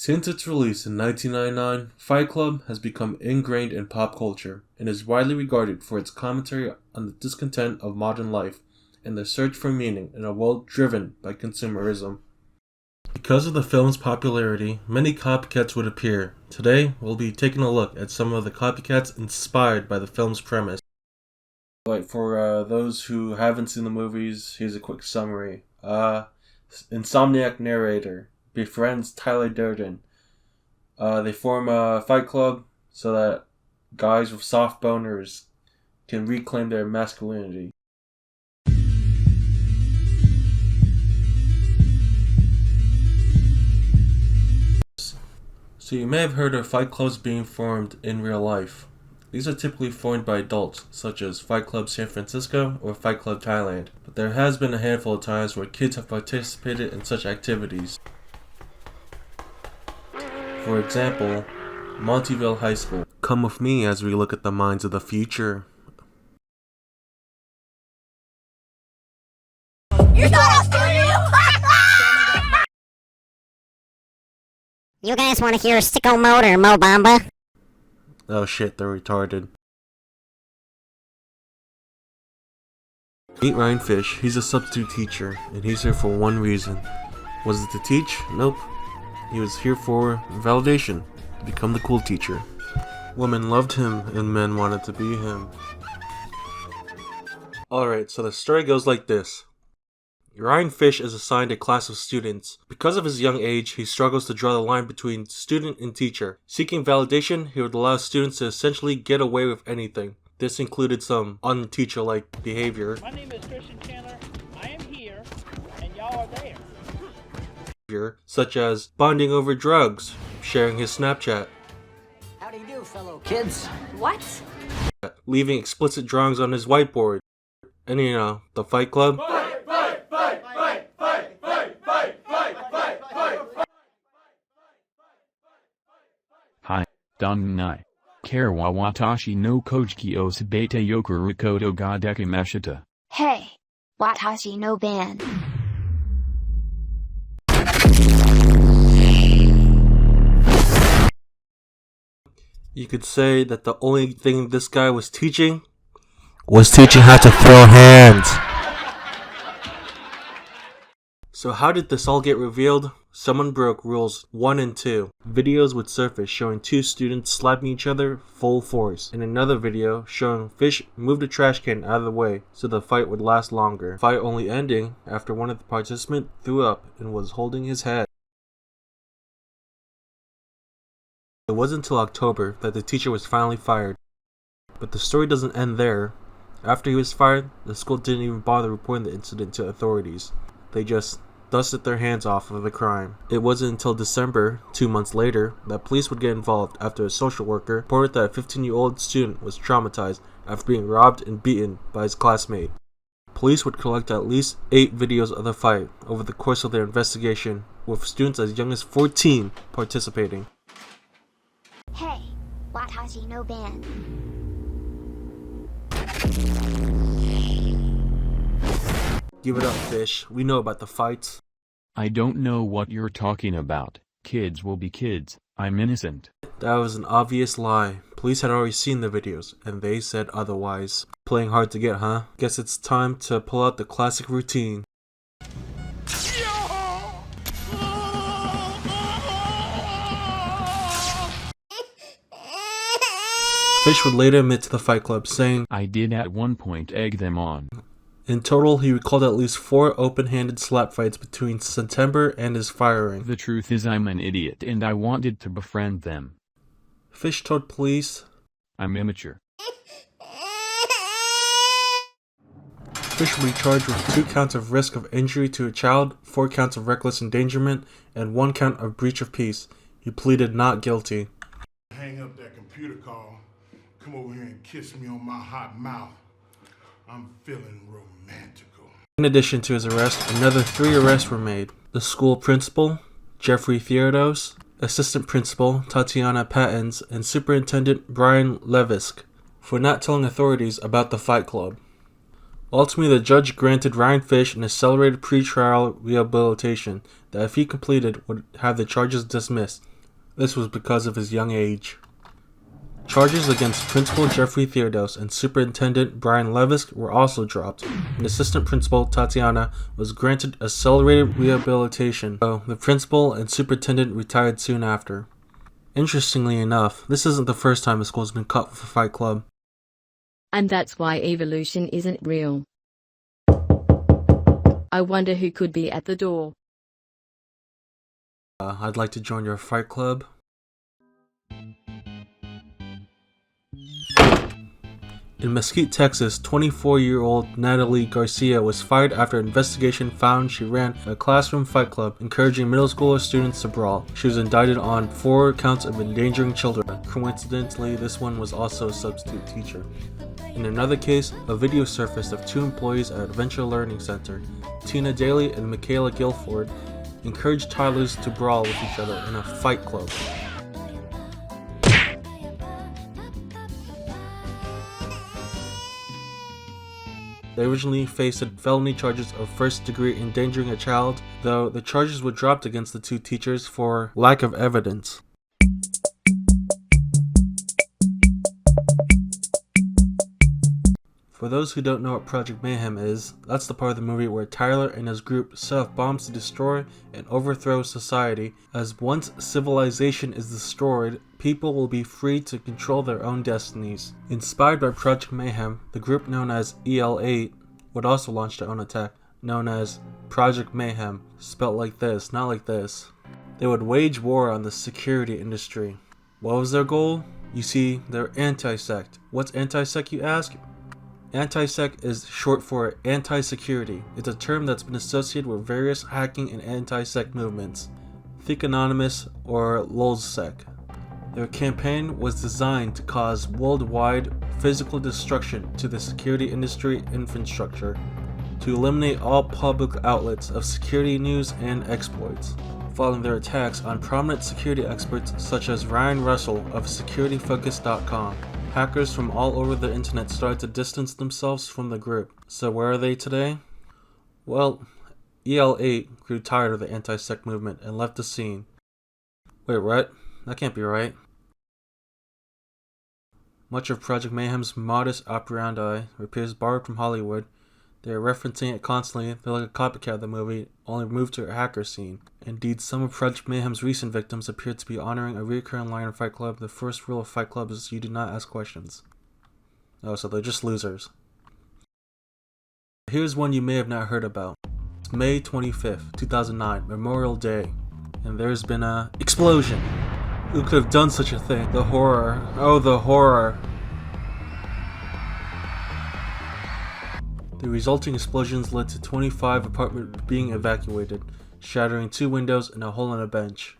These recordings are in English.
Since its release in 1999, Fight Club has become ingrained in pop culture and is widely regarded for its commentary on the discontent of modern life and the search for meaning in a world driven by consumerism. Because of the film's popularity, many copycats would appear. Today, we'll be taking a look at some of the copycats inspired by the film's premise. For those who haven't seen the movies, here's a quick summary. Insomniac narrator befriends Tyler Durden. They form a fight club so that guys with soft boners can reclaim their masculinity. So you may have heard of fight clubs being formed in real life. These are typically formed by adults, such as Fight Club San Francisco or Fight Club Thailand. But there has been a handful of times where kids have participated in such activities. For example, Montyville High School. Come with me as we look at the minds of the future. You thought I was doing you? You guys want to hear Sicko Mode or Mo Bamba? Oh shit, they're retarded. Meet Ryan Fish. He's a substitute teacher, and he's here for one reason. Was it to teach? Nope. He was here for validation, to become the cool teacher. Women loved him, and men wanted to be him. Alright, so the story goes like this. Ryan Fish is assigned a class of students. Because of his young age, he struggles to draw the line between student and teacher. Seeking validation, he would allow students to essentially get away with anything. This included some unteacher-like behavior. My name is Christian Chandler. I am here, and y'all are there. Such as bonding over drugs, sharing his Snapchat. How do you do, fellow kids? What? Leaving explicit drawings on his whiteboard. And the Fight Club. Hi, Donnai. Karawa watashi no kojiki o sabete yoku rikoto ga dekimeshita. Hey, watashi no ban. You could say that the only thing this guy was teaching how to throw hands. So how did this all get revealed? Someone broke rules 1 and 2. Videos would surface showing 2 students slapping each other full force, and another video showing Fish moved a trash can out of the way so the fight would last longer. The fight only ending after one of the participants threw up and was holding his head. It wasn't until October that the teacher was finally fired. But the story doesn't end there. After he was fired, the school didn't even bother reporting the incident to authorities. They just dusted their hands off of the crime. It wasn't until December, 2 months later, that police would get involved after a social worker reported that a 15-year-old student was traumatized after being robbed and beaten by his classmate. Police would collect at least 8 videos of the fight over the course of their investigation, with students as young as 14 participating. Hey, watashi no ban. Give it up, Fish. We know about the fights. I don't know what you're talking about. Kids will be kids. I'm innocent. That was an obvious lie. Police had already seen the videos, and they said otherwise. Playing hard to get, huh? Guess it's time to pull out the classic routine. Fish would later admit to the Fight Club, saying, I did at one point egg them on. In total, he recalled at least 4 open-handed slap fights between September and his firing. The truth is I'm an idiot and I wanted to befriend them. Fish told police, I'm immature. Fish would be charged with 2 counts of risk of injury to a child, 4 counts of reckless endangerment, and 1 count of breach of peace. He pleaded not guilty. Hang up that computer call. Come over here and kiss me on my hot mouth. I'm feeling romantical. In addition to his arrest, another 3 arrests were made. The school principal, Jeffrey Theodos, assistant principal, Tatiana Pattons, and superintendent Brian Levisk, for not telling authorities about the Fight Club. Ultimately, the judge granted Ryan Fish an accelerated pretrial rehabilitation that, if he completed, would have the charges dismissed. This was because of his young age. Charges against Principal Jeffrey Theodos and Superintendent Brian Levisk were also dropped, and Assistant Principal Tatiana was granted accelerated rehabilitation, though the principal and superintendent retired soon after. Interestingly enough, this isn't the first time a school's been caught with a Fight Club. And that's why evolution isn't real. I wonder who could be at the door. I'd like to join your Fight Club. In Mesquite, Texas, 24-year-old Natalie Garcia was fired after an investigation found she ran a classroom fight club encouraging middle school students to brawl. She was indicted on 4 counts of endangering children. Coincidentally, this one was also a substitute teacher. In another case, a video surfaced of 2 employees at Adventure Learning Center, Tina Daly and Michaela Guilford, encouraged toddlers to brawl with each other in a fight club. They originally faced felony charges of first-degree endangering a child, though the charges were dropped against the 2 teachers for lack of evidence. For those who don't know what Project Mayhem is, that's the part of the movie where Tyler and his group set off bombs to destroy and overthrow society, as once civilization is destroyed, people will be free to control their own destinies. Inspired by Project Mayhem, the group known as EL8 would also launch their own attack, known as Project Mayhem, spelt like this, not like this. They would wage war on the security industry. What was their goal? You see, they're anti-sect. What's anti-sect, you ask? Anti-sec is short for anti-security. It's a term that's been associated with various hacking and anti-sec movements. Think Anonymous or LulzSec. Their campaign was designed to cause worldwide physical destruction to the security industry infrastructure, to eliminate all public outlets of security news and exploits. Following their attacks on prominent security experts such as Ryan Russell of SecurityFocus.com, hackers from all over the internet started to distance themselves from the group. So where are they today? Well, EL8 grew tired of the anti-sec movement and left the scene. Wait, what? That can't be right. Much of Project Mayhem's modus operandi appears borrowed from Hollywood. They are referencing it constantly. They're like a copycat of the movie, only moved to a hacker scene. Indeed, some of Project Mayhem's recent victims appear to be honoring a recurring line in Fight Club. The first rule of Fight Club is you do not ask questions. Oh, so they're just losers. Here's one you may have not heard about. It's May 25th, 2009, Memorial Day, and there's been a explosion. Who could have done such a thing? The horror. Oh, the horror. The resulting explosions led to 25 apartments being evacuated, shattering 2 windows and a hole in a bench.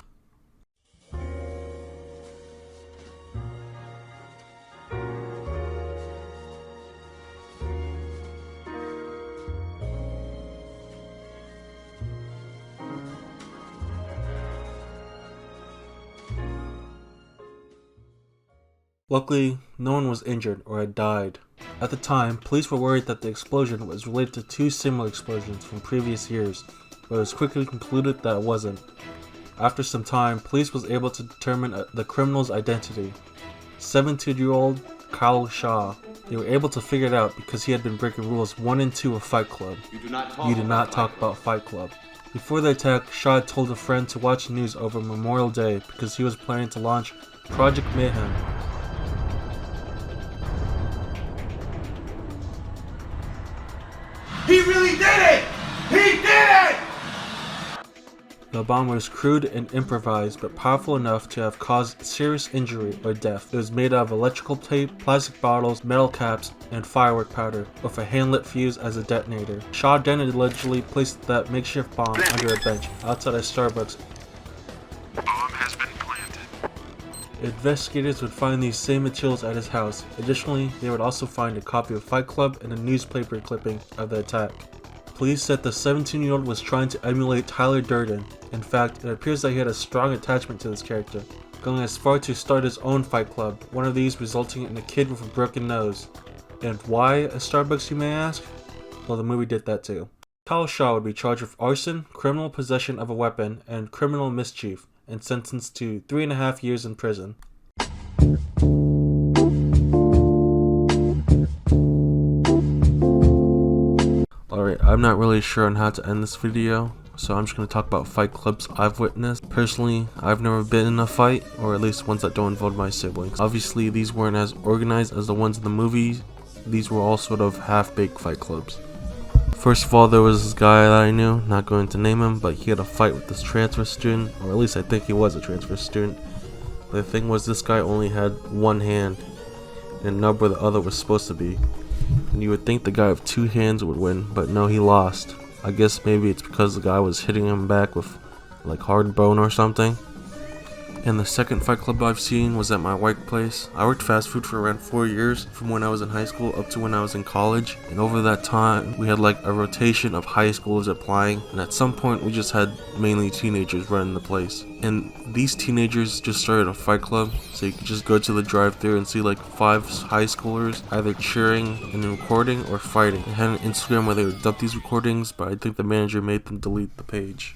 Luckily, no one was injured or had died. At the time, police were worried that the explosion was related to 2 similar explosions from previous years, but it was quickly concluded that it wasn't. After some time, police was able to determine the criminal's identity. 17-year-old Kyle Shaw. They were able to figure it out because he had been breaking rules 1 and 2 of Fight Club. You do not talk about Fight Club. Before the attack, Shaw had told a friend to watch the news over Memorial Day because he was planning to launch Project Mayhem. He really did it! He did it! The bomb was crude and improvised, but powerful enough to have caused serious injury or death. It was made out of electrical tape, plastic bottles, metal caps, and firework powder, with a hand-lit fuse as a detonator. Shaw then allegedly placed that makeshift bomb under a bench outside a Starbucks. Bomb has been planted. Investigators would find these same materials at his house. Additionally, they would also find a copy of Fight Club and a newspaper clipping of the attack. Police said the 17-year-old was trying to emulate Tyler Durden. In fact, it appears that he had a strong attachment to this character, going as far to start his own Fight Club, one of these resulting in a kid with a broken nose. And why a Starbucks, you may ask? Well, the movie did that too. Kyle Shaw would be charged with arson, criminal possession of a weapon, and criminal mischief, and sentenced to 3.5 years in prison. Alright, I'm not really sure on how to end this video, so I'm just going to talk about fight clubs I've witnessed. Personally, I've never been in a fight, or at least ones that don't involve my siblings. Obviously, these weren't as organized as the ones in the movies. These were all sort of half-baked fight clubs. First of all, there was this guy that I knew, not going to name him, but he had a fight with this transfer student, or at least I think he was a transfer student. The thing was, this guy only had one hand, and not where the other was supposed to be. And you would think the guy with two hands would win, but no, he lost. I guess maybe it's because the guy was hitting him back with like hard bone or something. And the second fight club I've seen was at my workplace. I worked fast food for around 4 years, from when I was in high school up to when I was in college. And over that time, we had like a rotation of high schoolers applying. And at some point, we just had mainly teenagers running the place. And these teenagers just started a fight club, so you could just go to the drive-thru and see like 5 high schoolers either cheering and recording or fighting. They had an Instagram where they would dump these recordings, but I think the manager made them delete the page.